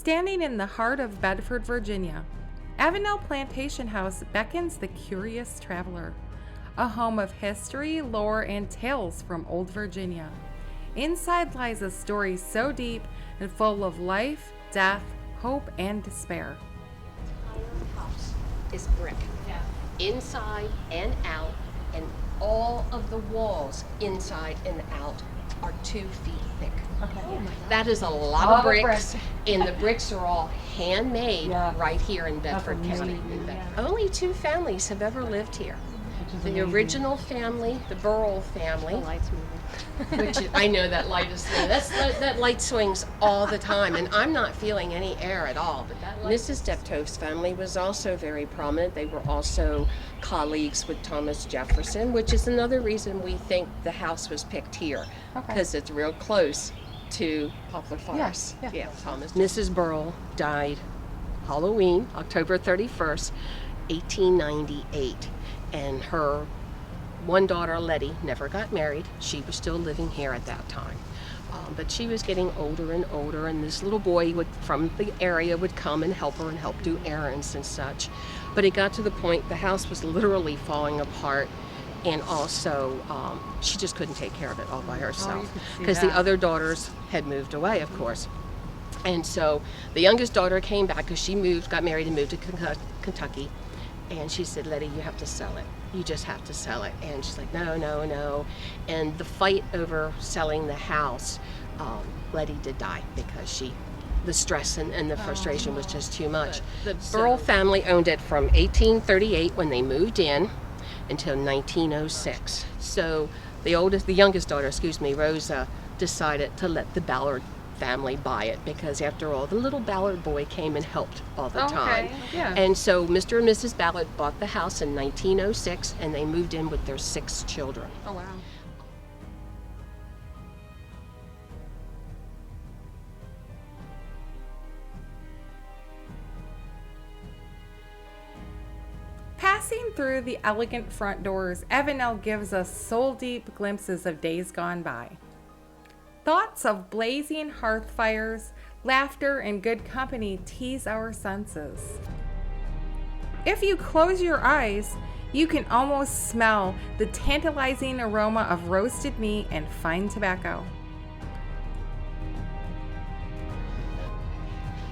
Standing in the heart of Bedford, Virginia, Avenel Plantation House beckons the curious traveler, a home of history, lore, and tales from old Virginia. Inside lies a story so deep and full of life, death, hope, and despair. The entire house is brick, inside and out, and all of the walls inside and out are 2 feet thick. Okay. Oh my God. That is a lot of bricks, and the bricks are all handmade right here in Bedford County. Only 2 families have ever lived here. The original family, the Burwells family. The light's moving. Which is, I know that light is swinging. That light swings all the time, and I'm not feeling any air at all. But that Mrs. Steptoe's family was also very prominent. They were also colleagues with Thomas Jefferson, which is another reason we think the house was picked here, because it's real close to Poplar Forest. Yeah, Thomas. Mrs. Burwell died Halloween, October 31st, 1898. And her one daughter, Letty, never got married. She was still living here at that time. But she was getting older and older, and this little boy from the area would come and help her and help do errands and such. But it got to the point the house was literally falling apart, and also she just couldn't take care of it all by herself because the other daughters had moved away, of course. And so the youngest daughter came back because she got married and moved to Kentucky. And she said, Letty, you have to sell it. You just have to sell it. And she's like, no, no, no. And the fight over selling the house, Letty did die because the stress and the frustration was just too much. The Burwell family owned it from 1838 when they moved in until 1906. So the youngest daughter, Rosa, decided to let the Ballard family buy it because after all the little Ballard boy came and helped all the time. And so Mr. and Mrs. Ballard bought the house in 1906 and they moved in with their 6 children. Oh wow. Passing through the elegant front doors, Avenel gives us soul-deep glimpses of days gone by. Thoughts of blazing hearth fires, laughter, and good company tease our senses. If you close your eyes, you can almost smell the tantalizing aroma of roasted meat and fine tobacco.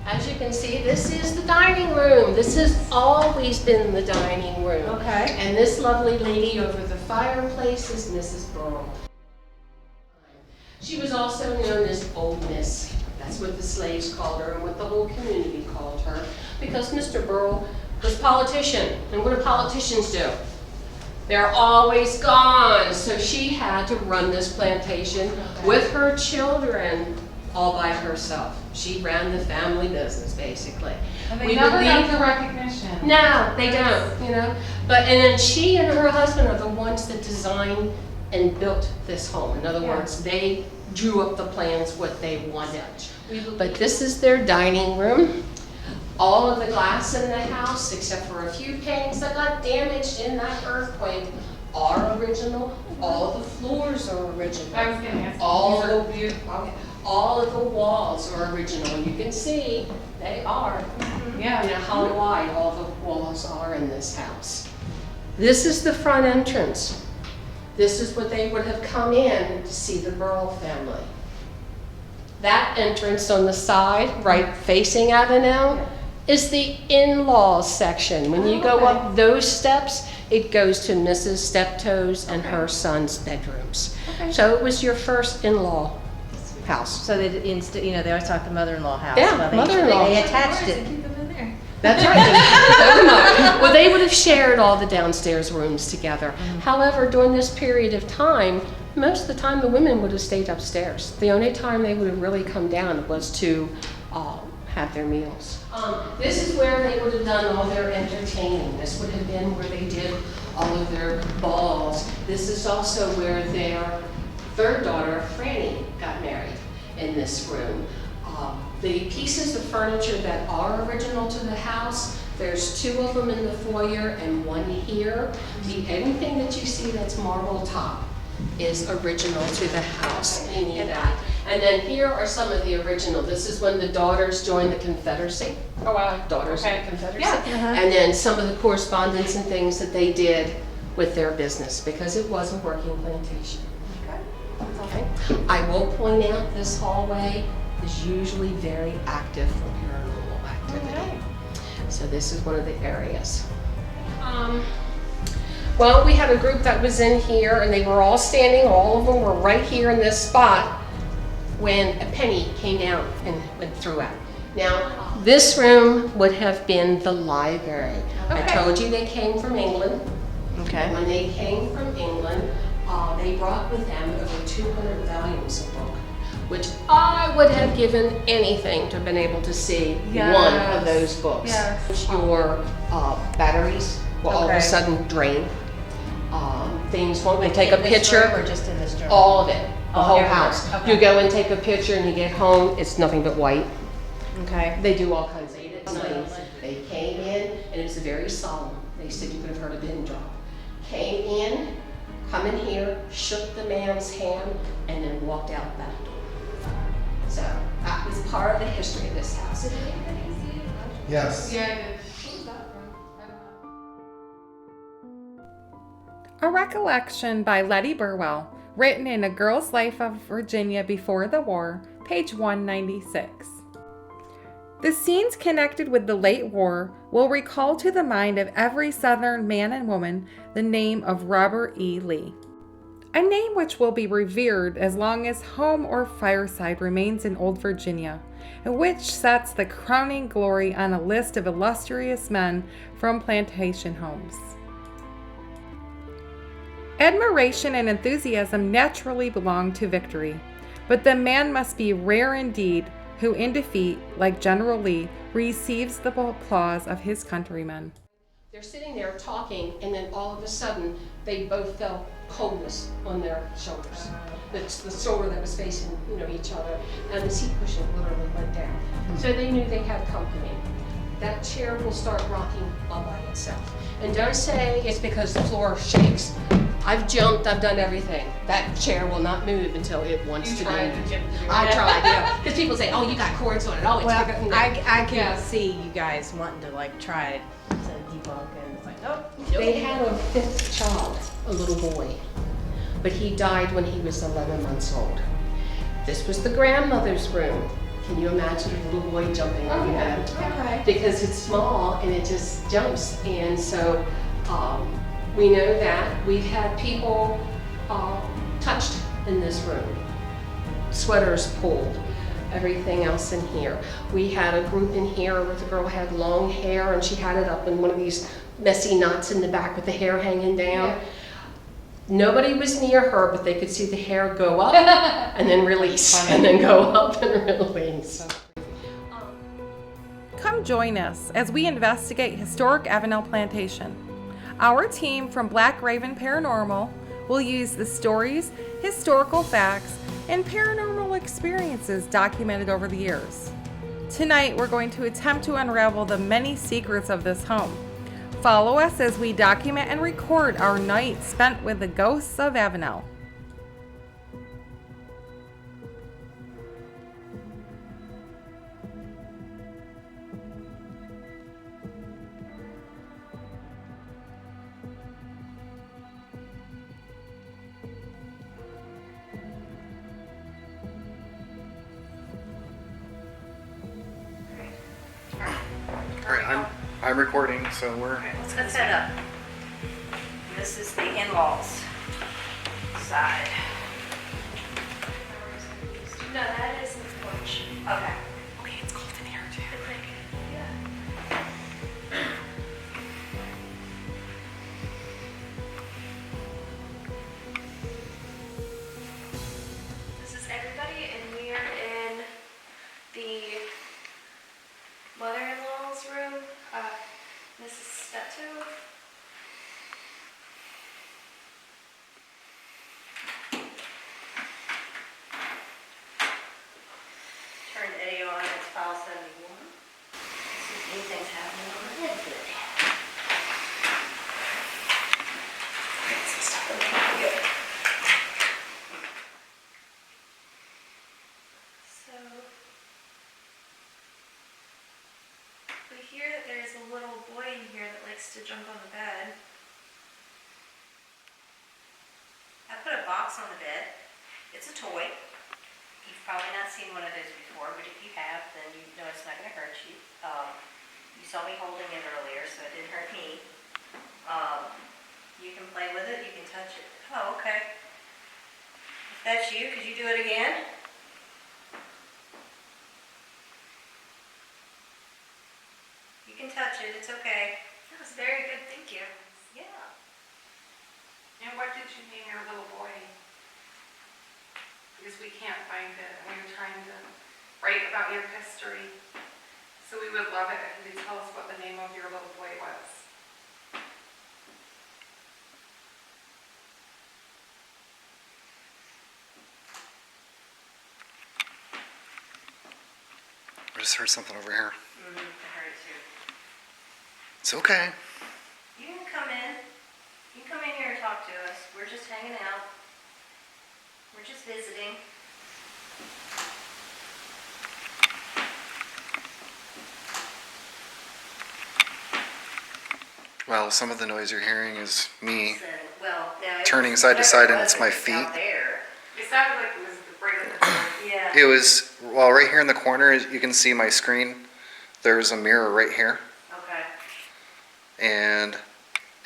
As you can see, this is the dining room. This has always been the dining room. Okay. And this lovely lady over the fireplace is Mrs. Burwell. She was also known as Old Miss. That's what the slaves called her and what the whole community called her, because Mr. Burwell was a politician. And what do politicians do? They're always gone. So she had to run this plantation with her children all by herself. She ran the family business, basically. And they never got the recognition. No, they don't, and then she and her husband are the ones that designed and built this home. In other words, they drew up the plans, what they wanted. But this is their dining room. All of the glass in the house, except for a few panes that got damaged in that earthquake, are original. All of the floors are original. I was going to ask. All of the walls are original. And you can see they are. How wide all the walls are in this house. This is the front entrance. This is what they would have come in to see the Burwell family. That entrance on the side, right facing Avenel, is the in-laws section. When you go up those steps, it goes to Mrs. Steptoe's and her son's bedrooms. So it was your first in-law house. So they always talk the mother-in-law house. Yeah, well, mother-in-law. They attached it. Keep them in there. That's right. Well, they would have shared all the downstairs rooms together. However, during this period of time, most of the time the women would have stayed upstairs. The only time they would have really come down was to have their meals. This is where they would have done all their entertaining. This would have been where they did all of their balls. This is also where their third daughter, Franny, got married in this room. The pieces of furniture that are original to the house, there's 2 of them in the foyer and 1 here. Anything that you see that's marble top is original to the house. Any of that. And then here are some of the original. This is when the daughters joined the Confederacy. Oh, wow. Daughters of the Confederacy. Yeah. And then some of the correspondence and things that they did with their business, because it was a working plantation. Okay. I will point out this hallway is usually very active for paranormal activity. Okay. So this is one of the areas. Well, we had a group that was in here and they were all standing, all of them were right here in this spot when a penny came down and went through it. Now, this room would have been the library. I Okay. told you they came from England. Okay. When they came from England, they brought with them over 200 volumes of book, which I would have given anything to have been able to see one of those books. Yes. Your batteries will all of a Okay. sudden drain. Things won't, you Like take a in this room picture, or just in this room? all of it, the whole everywhere. house. Okay. You go and take a picture and you get home, it's nothing but white. Okay. They do all kinds of things. They came in and it was very solemn. They said you could have heard a pin drop. Came in, come in here, shook the man's hand, and then walked out that door. So that was part of the history of this house. Yes. Yeah, I did. A Recollection by Letty Burwell, written in A Girl's Life of Virginia Before the War, page 196. The scenes connected with the late war will recall to the mind of every Southern man and woman the name of Robert E. Lee, a name which will be revered as long as home or fireside remains in Old Virginia, and which sets the crowning glory on a list of illustrious men from plantation homes. Admiration and enthusiasm naturally belong to victory, but the man must be rare indeed who in defeat, like General Lee, receives the applause of his countrymen. They're sitting there talking, and then all of a sudden, they both felt coldness on their shoulders. It's the shoulder that was facing, each other, and the seat cushion literally went down. So they knew they had company. That chair will start rocking all by itself. And don't say it's because the floor shakes. I've jumped, I've done everything. That chair will not move until it wants to move. I tried, yeah. Because people say, oh, you got cords on it. Oh, it's Well, bigger. No. I can Yeah. see you guys wanting to like try to debunk and it's like, nope. They had a fifth child, a little boy, but he died when he was 11 months old. This was the grandmother's room. Can you imagine a little boy jumping on your bed? Okay. Because it's small and it just jumps. And so we know that. We've had people touched in this room, sweaters pulled, everything else in here. We had a group in here where the girl had long hair and she had it up in one of these messy knots in the back with the hair hanging down. Yeah. Nobody was near her, but they could see the hair go up and then release, and then go up and release. Come join us as we investigate historic Avenel Plantation. Our team from Black Raven Paranormal will use the stories, historical facts, and paranormal experiences documented over the years. Tonight, we're going to attempt to unravel the many secrets of this home. Follow us as we document and record our night spent with the ghosts of Avenel. Alright, I'm recording, so we're Let's set up. This is the in-laws side. No, that is the porch. Okay. Okay, it's cold in here too. This is everybody, and we are in the mother-in-law's room. Mrs. Steto. Turn Eddie on. in here that likes to jump on the bed. I put a box on the bed. It's a toy. You've probably not seen one of those before, but if you have, then you know it's not going to hurt you. You saw me holding it earlier, so it didn't hurt me. You can play with it. You can touch it. Oh, okay. If that's you, could you do it again? You can touch it. It's okay. That was very good, thank you. Yeah. And what did you name your little boy? Because we can't find it, and we were trying to write about your history. So we would love it if you could tell us what the name of your little boy was. I just heard something over here. I heard it too. It's okay. You can come in. You can come in here and talk to us. We're just hanging out. We're just visiting. Well, some of the noise you're hearing is me So, well, now it turning was- side to side, and whatever it's it my was, it's out feet. there. It sounded like it was right at the door. Yeah. It was, well, right here in the corner, you can see my screen. There's a mirror right here. Okay. And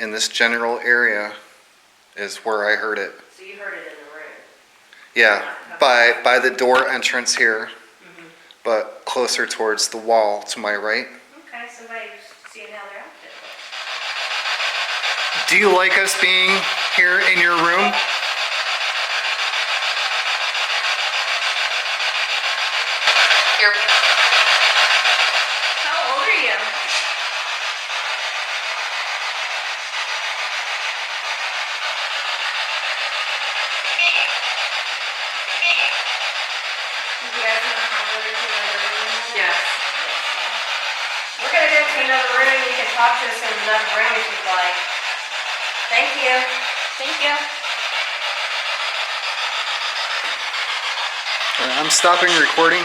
in this general area is where I heard it. So you heard it in the room. Yeah, by the door entrance here, but closer towards the wall to my right. Okay, somebody's seeing how their outfit looks. Do you like us being here in your room? How old are you? You guys want to come over to another room? Yes. We're gonna go to another room. You can talk to us in another room if you'd like. Thank you. Thank you. I'm stopping recording.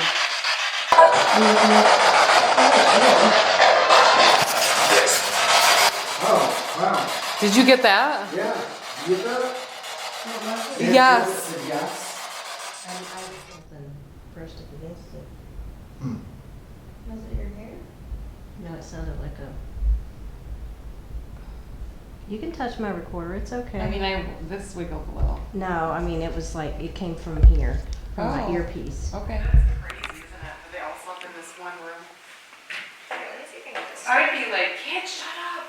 Oh, wow. Did you get that? Yeah. You get that? Yes. Yes. I was something brushed up against it. Hmm. Was it your hair? No, it sounded like a. You can touch my recorder, it's okay. This wiggled a little. No, I mean, it was like, it came from here, from my Oh. earpiece. Okay. That's crazy, isn't it? They all slept in this one room. Let me see if I can get this. I would be like, kid, shut up.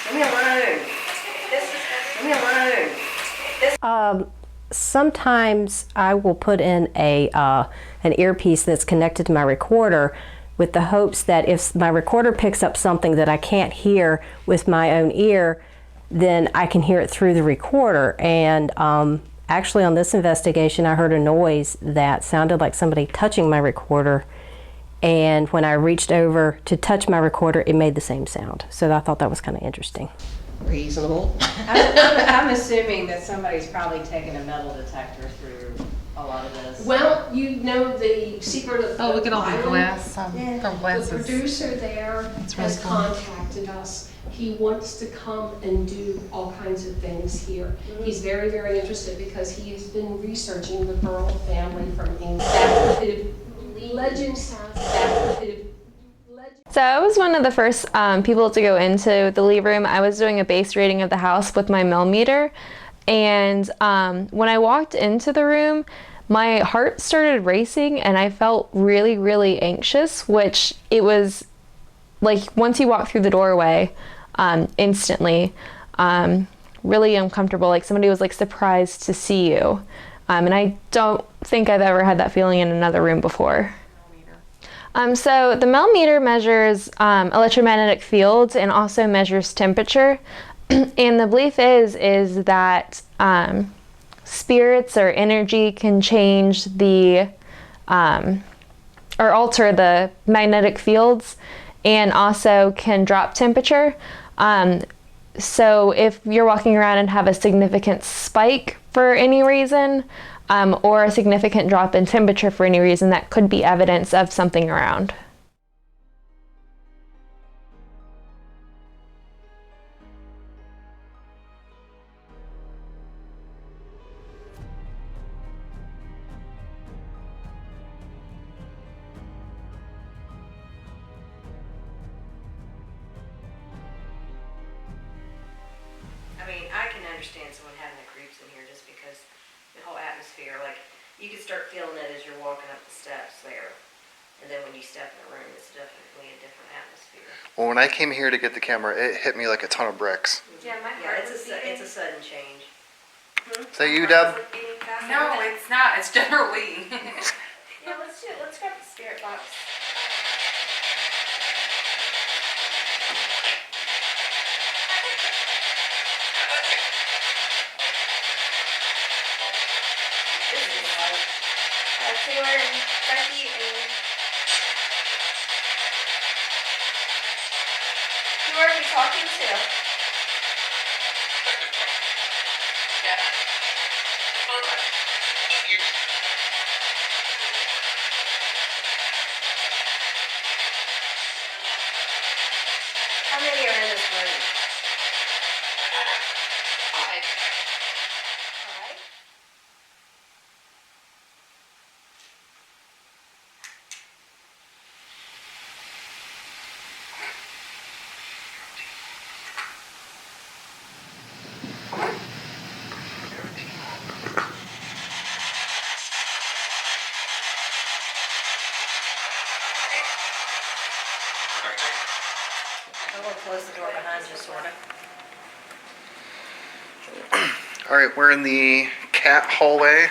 Leave me alone. Leave me alone. Sometimes I will put in an earpiece that's connected to my recorder with the hopes that if my recorder picks up something that I can't hear with my own ear, then I can hear it through the recorder. And actually on this investigation, I heard a noise that sounded like somebody touching my recorder. And when I reached over to touch my recorder, it made the same sound. So I thought that was kind of interesting. Reasonable. I'm assuming that somebody's probably taken a metal detector through a lot of this. Well, you know the secret of Oh, look at all the island? glass from The glasses. producer there really has cool. contacted us. He wants to come and do all kinds of things here. He's very, very interested because he has been researching the Burwell family from England. Legends have that. So I was one of the first people to go into the leave room. I was doing a base rating of the house with my millimeter. And when I walked into the room, my heart started racing and I felt really, really anxious, which it was like once you walk through the doorway, instantly, really uncomfortable. Like somebody was like surprised to see you. And I don't think I've ever had that feeling in another room before. So the millimeter measures electromagnetic fields and also measures temperature. And the belief is that spirits or energy can change the or alter the magnetic fields and also can drop temperature. So if you're walking around and have a significant spike for any reason, or a significant drop in temperature for any reason, that could be evidence of something around. understand someone having the creeps in here just because the whole atmosphere, like, you can start feeling it as you're walking up the steps there. And then when you step in the room, it's definitely a different atmosphere. Well, when I came here to get the camera, it hit me like a ton of bricks. Yeah, my heart it's a sudden change. Is that you, Deb? No, it's not. It's generally. Yeah, let's do it. Let's grab the spirit box. This is like Taylor and Becky and who are we talking to? How many are in this room? Five. I'm gonna close the door behind you, sort of. All right, we're in the cat hallway.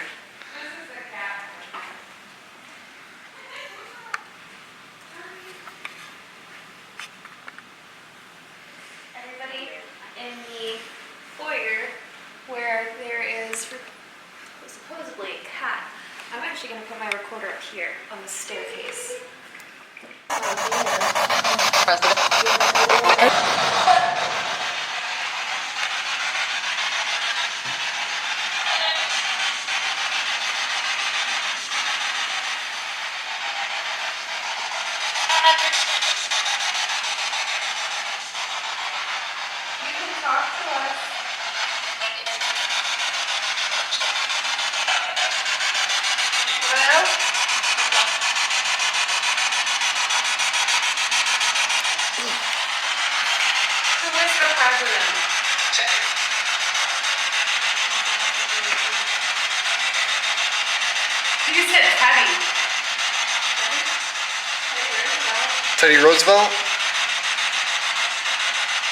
Everybody in the foyer where there is supposedly a cat. I'm actually going to put my recorder up here on the staircase. You can talk to us. Hello? Who is the president? You said Teddy. Teddy Roosevelt?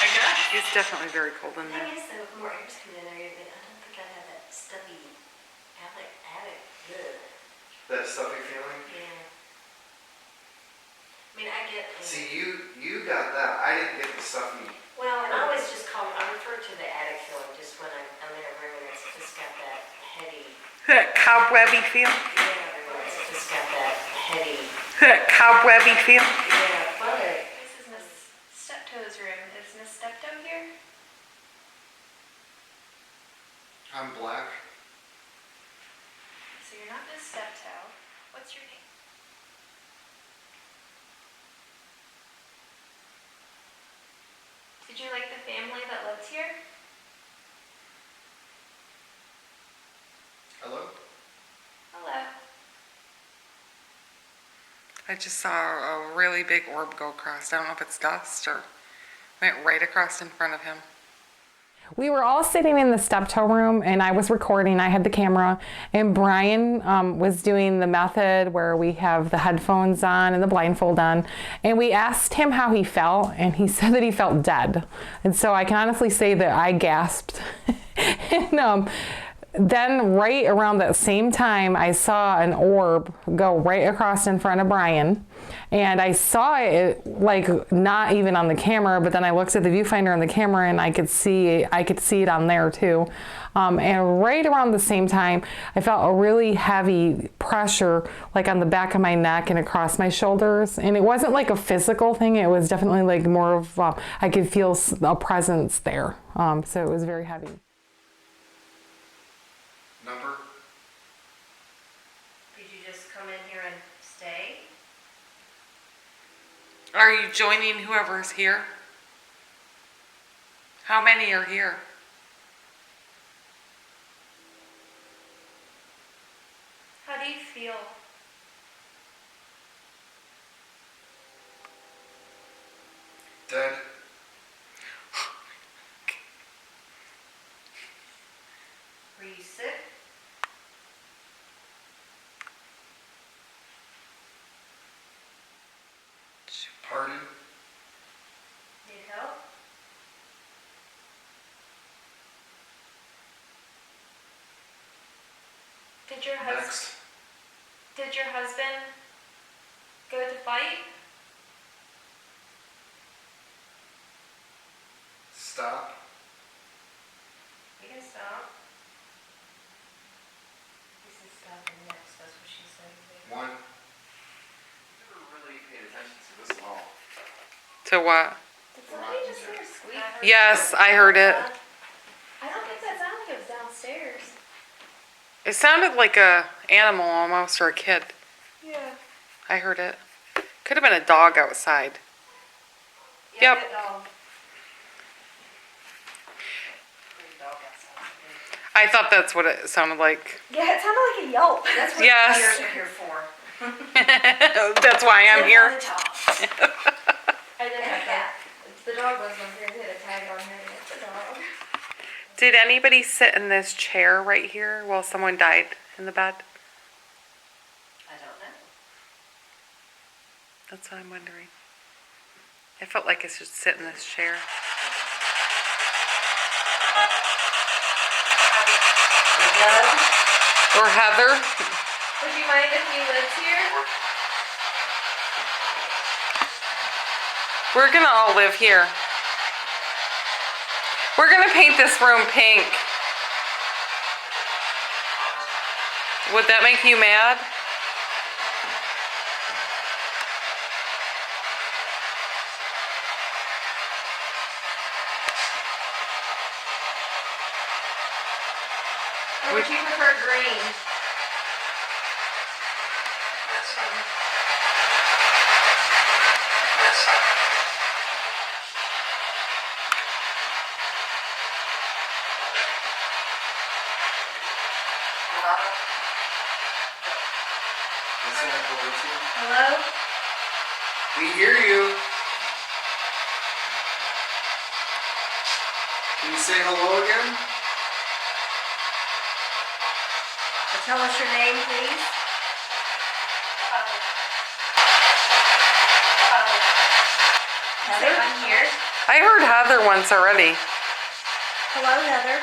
I guess. It's definitely very cold in The there. thing is, though, more air's coming in there, but I don't think I'd have that stuffy attic. Ugh. That stuffy feeling? Yeah. I mean, I get. See, you got that. I didn't get the stuffy. Well, and I always just I refer to the attic feeling just when I'm in a room and it's just got that heavy. That cobwebby feel. Yeah, it's just got that heavy. That cobwebby feel. Yeah, but. This is Miss Steptoe's room. Is Miss Steptoe here? I'm black. So you're not Miss Steptoe. What's your name? Did you like the family that lives here? Hello? Hello. I just saw a really big orb go across. I don't know if it's dust or went right across in front of him. We were all sitting in the steptoe room and I was recording. I had the camera and Brian was doing the method where we have the headphones on and the blindfold on. And we asked him how he felt and he said that he felt dead. And so I can honestly say that I gasped. And then right around that same time, I saw an orb go right across in front of Brian. And I saw it like not even on the camera, but then I looked at the viewfinder on the camera and I could see it on there too. And right around the same time, I felt a really heavy pressure like on the back of my neck and across my shoulders. And it wasn't like a physical thing. It was definitely like more of, I could feel a presence there. So it was very heavy. Number? Did you just come in here and stay? Are you joining whoever's here? How many are here? How do you feel? Dead. Pardon? Need help? Did your Next. husband go to fight? Stop. You can stop. He said stop and next, that's what she said. One. Never really paid attention to this at all. To what? Did somebody just hear a squeak? Yes, I heard it. I don't think that sounded like it was downstairs. It sounded like a animal almost, or a kid. Yeah. I heard it. Could have been a dog outside. Yeah, Yep. good dog. I thought that's what it sounded like. Yeah, it sounded like a yelp. That's what Yes. ears are here for. That's why I'm Live here. on the top. I didn't have that. The dog was one here. They had a tag on here. It's the dog. Did anybody sit in this chair right here while someone died in the bed? I don't know. That's what I'm wondering. I felt like I should sit in this chair. Or Heather. Would you mind if we lived here? We're gonna all live here. We're gonna paint this room pink. Would that make you mad? Or would you prefer green? Hello? We hear you. Can you say hello again? Tell us your name, please. Heather? I'm here. I heard Heather once already. Hello, Heather.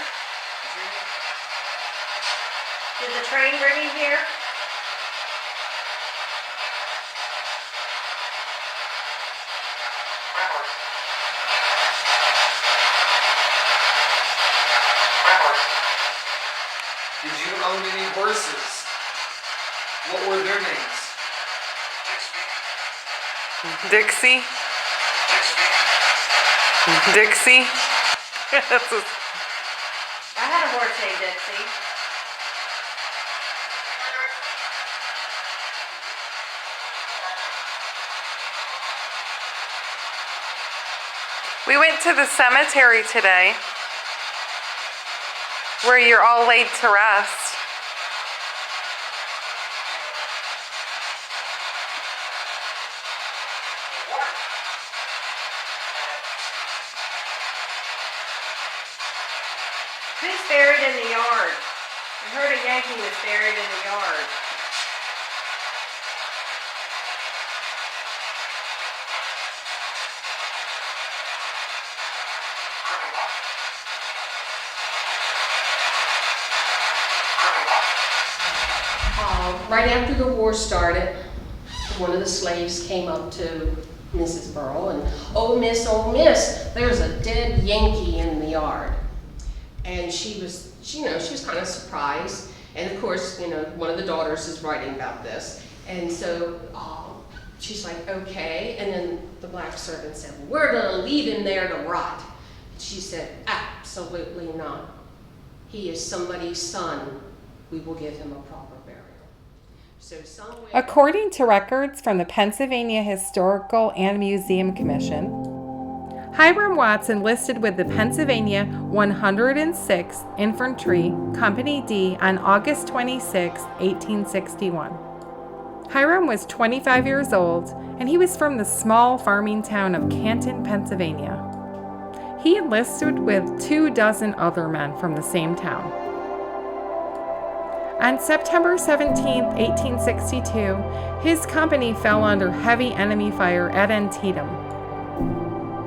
Did the train bring you here? Did you own any horses? What were their names? Dixie? Dixie? I had a horse named Dixie. We went to the cemetery today where you're all laid to rest. Who's buried in the yard? I heard a Yankee was buried in the yard. Right after the war started, one of the slaves came up to Mrs. Burwell and, oh miss, there's a dead Yankee in the yard. And she was kind of surprised. And of course, one of the daughters is writing about this. And so she's like, okay. And then the black servant said, well, we're gonna leave him there to rot. She said, absolutely not. He is somebody's son. We will give him a proper burial. So somewhere... According to records from the Pennsylvania Historical and Museum Commission, Hiram Watts enlisted with the Pennsylvania 106th Infantry, Company D, on August 26, 1861. Hiram was 25 years old, and he was from the small farming town of Canton, Pennsylvania. He enlisted with 24 other men from the same town. On September 17, 1862, his company fell under heavy enemy fire at Antietam.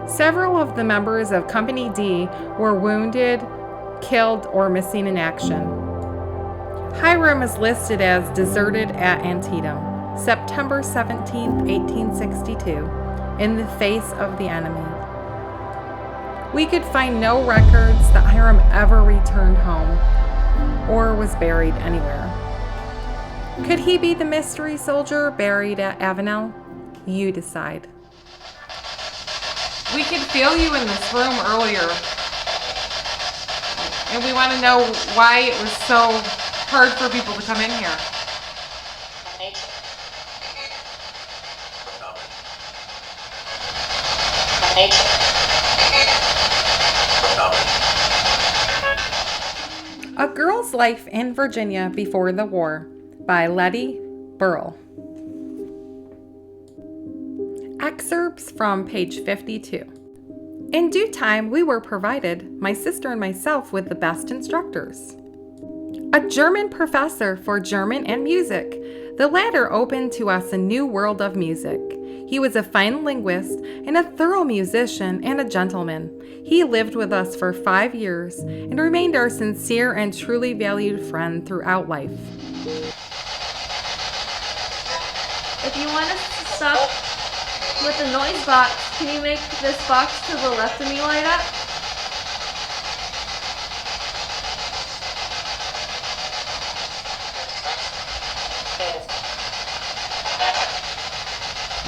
Several of the members of Company D were wounded, killed, or missing in action. Hiram is listed as deserted at Antietam, September 17, 1862, in the face of the enemy. We could find no records that Hiram ever returned home or was buried anywhere. Could he be the mystery soldier buried at Avenel? You decide. We could feel you in this room earlier, and we want to know why it was so hard for people to come in here. A Girl's Life in Virginia Before the War by Letty Burrell. Excerpts from page 52. In due time, we were provided, my sister and myself, with the best instructors. A German professor for German and music. The latter opened to us a new world of music. He was a fine linguist and a thorough musician and a gentleman. He lived with us for 5 years and remained our sincere and truly valued friend throughout life. If you want us to stop with the noise box, can you make this box to the left of me light up?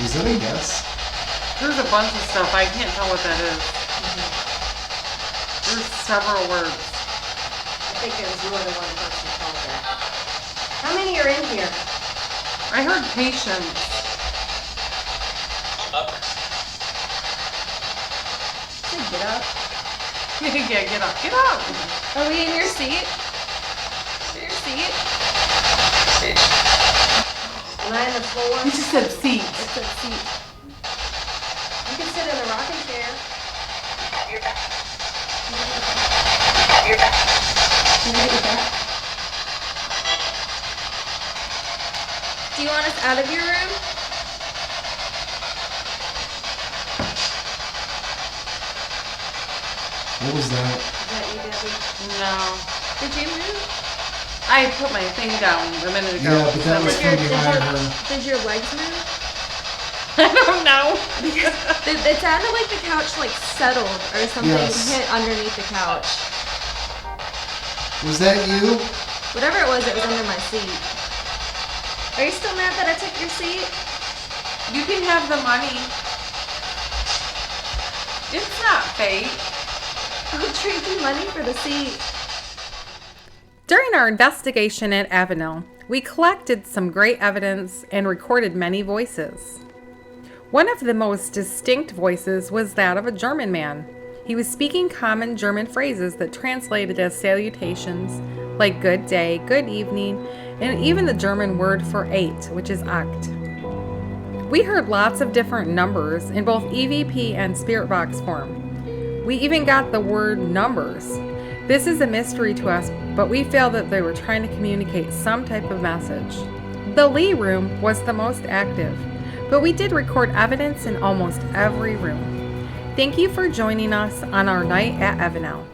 Is that a yes? There's a bunch of stuff. I can't tell what that is. There's several words. I think it was more than one person called that. How many are in here? I heard patience. Get up. Yeah, get up. Get up. Are we in your seat? Your seat? Am I on the floor? You just said seat. It said seat. You can sit in the rocking chair. Do you want us out of your room? What was that? Is that you, Debbie? No. Did you move? I put my thing down a minute ago. Yeah, but that was Did your, from did, behind your, her. did your legs move? I don't know. It sounded like the couch like settled or something Yes. hit underneath the couch. Was that you? Whatever it was under my seat. Are you still mad that I took your seat? You can have the money. It's not fake. I'll trade you money for the seat. During our investigation at Avenel, we collected some great evidence and recorded many voices. One of the most distinct voices was that of a German man. He was speaking common German phrases that translated as salutations, like good day, good evening, and even the German word for 8, which is acht. We heard lots of different numbers in both EVP and spirit box form. We even got the word numbers. This is a mystery to us, but we feel that they were trying to communicate some type of message. The Lee room was the most active, but we did record evidence in almost every room. Thank you for joining us on our night at Avenel.